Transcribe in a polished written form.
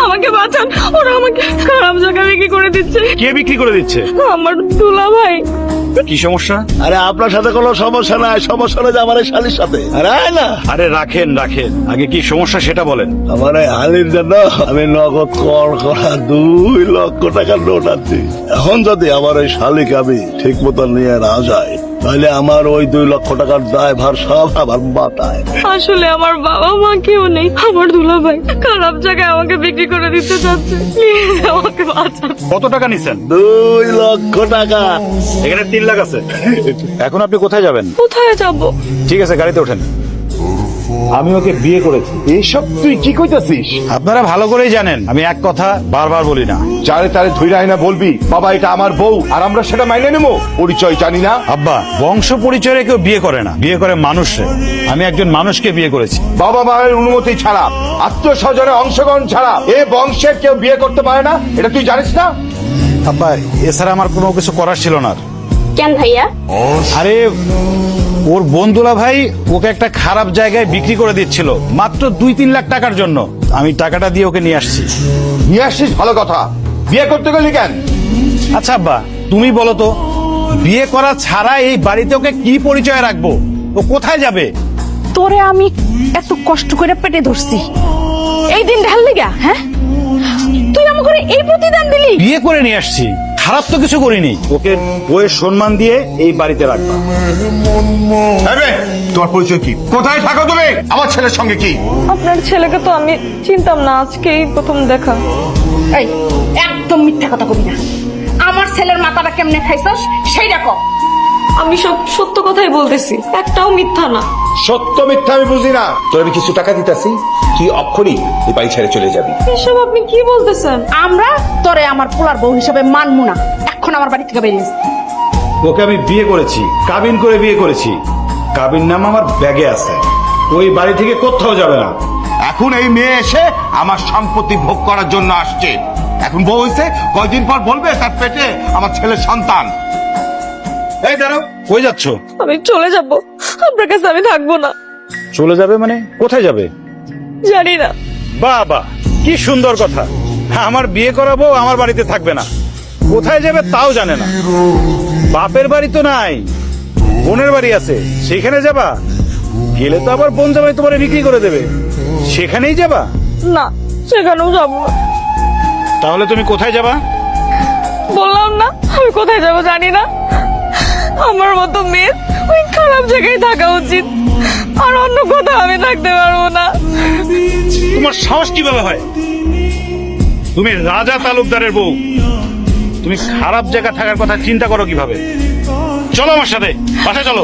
আমাকে বাঁচান, ওরা আমাকে খারাপ জায়গায় বিক্রি করে দিচ্ছে। কে বিক্রি করে দিচ্ছে? আমার দুলা ভাই। কি সমস্যা? আরে আপনার সাথে কোনো সমস্যা নাই, সমস্যা হলে যে আমার এই শালির সাথে। আরে আয় না, আরে রাখেন রাখেন, আগে কি সমস্যা সেটা বলেন। আমার এই হালির জন্য আমি নগদ কর করা 2 লক্ষ টাকার নোট আনছি। এখন যদি আমার এই শালিকে আমি ঠিক মতো নিয়ে না যাই, তাহলে আমার ওই 2 লক্ষ টাকার দায়ভার সব আমার মাথায়। আসলে আমার বাবা মা কেউ নেই, আমার দুলা ভাই খারাপ জায়গায় আমাকে বিক্রি করে দিতে চাচ্ছে। প্লিজ আমাকে বাঁচান। কত টাকা নিছেন? 2 লক্ষ টাকা। এখানে 3 লাখ আছে। এখন আপনি কোথায় যাবেন? কোথায় যাব? ঠিক আছে, গাড়িতে ওঠেন। আমি ওকে বিয়ে করেছি। এইসব তুই কি কইতাছিস? আপনারা ভালো করেই জানেন আমি এক কথা বারবার বলি না। যারে তারে ধইরা আইনা বলবি বাবা এটা আমার বউ, আর আমরা সেটা মাইনে নেবো? পরিচয় জানি না? আব্বা, বংশ পরিচয়ে কেউ বিয়ে করে না, বিয়ে করে মানুষে। আমি একজন মানুষকে বিয়ে করেছি। বাবা মায়ের অনুমতি ছাড়া, আত্মীয় স্বজনের অংশগ্রহণ ছাড়া এ বংশের কেউ বিয়ে করতে পারে না, এটা তুই জানিস না? আব্বা, এছাড়া আমার কোনো কিছু করার ছিল না। কেন ভাইয়া? আরে ওর বন্ধুলা ভাই ওকে একটা খারাপ জায়গায় বিক্রি করে দিচ্ছিল মাত্র 2-3 লাখ টাকার জন্য। আমি টাকাটা দিয়ে ওকে নিয়ে আসছি। নিয়ে আসছিস ভালো কথা, বিয়ে করতে গেলি কেন? আচ্ছা আব্বা, তুমি বলো তো, বিয়ে করা ছাড়া এই বাড়িতে ওকে কি পরিচয় রাখবো? ও কোথায় যাবে? তোরে আমি এত কষ্ট করে পেটে ধরছি, এই দিন ঢাল লিগা, হ্যাঁ? তুই আমাকে এই প্রতিদান দিলি? বিয়ে করে নিয়ে আসছি, খারাপ তো কিছু করিনি। ওকে বইয়ের সম্মান দিয়ে এই বাড়িতে রাখবো। তোমার পরিচয় কি? কোথায় থাকো তুমি? আমার ছেলের সঙ্গে কি? আপনার ছেলেকে তো আমি চিনতাম না, আজকেই প্রথম দেখা। এই একদম মিথ্যা কথা কবি না। আমার ছেলের মাথাটা কেমনে খাইছস সেইটা কর। আমি সব সত্য কথাই বলতেছি, একটাও মিথ্যা না। সত্য মিথ্যা আমি বুঝি না। তোর আমি কিছু টাকা দিতেছি, তুই অক্ষরই এই বাড়ি ছেড়ে চলে যাবি। এসব আপনি কি বলতেছেন? আমরা তোরে আমার পোলার বউ হিসেবে মানবো না। এখন আমার বাড়ি থেকে বেরিয়ে ওকে আমি বিয়ে করেছি, কাবিন করে বিয়ে করেছি। কাবিন নাম আমার ব্যাগে আছে। ওই বাড়ি থেকে কোথাও যাবে না। এখন এই মেয়ে এসে আমার সম্পত্তি ভোগ করার জন্য আসছে। এখন বউ হয়েছে, কয়দিন পর বলবে তার পেটে আমার ছেলের সন্তান। এই দাঁড়াও, কই যাচ্ছ? আমি চলে যাব, আপনার কাছে আমি থাকবো না। চলে যাবে মানে? কোথায় যাবে? জানি না। বাবা, কি সুন্দর কথা। আমার বিয়ে করাবো, আমার বাড়িতে থাকবে না। কোথায় যাবে তাও জানে না। বাপের বাড়ি তো নাই, বোনের বাড়ি আছে, সেখানে যাবা? গেলে তো আবার বোন জামাই তোমার বিক্রি করে দেবে, সেখানেই যাবা? না, সেখানেও যাবো না। তাহলে তুমি কোথায় যাবা? বললাম না আমি কোথায় যাব জানি না। আমার মতো মেয়ে ওই খারাপ জায়গায় থাকা উচিত, আর অন্য কোথাও আমি থাকতে পারবো না। তোমার সাহস কিভাবে হয়? তুমি রাজা তালুকদারের বউ, তুমি খারাপ জায়গা থাকার কথা চিন্তা করো কিভাবে? চলো আমার সাথে, বাসায় চলো।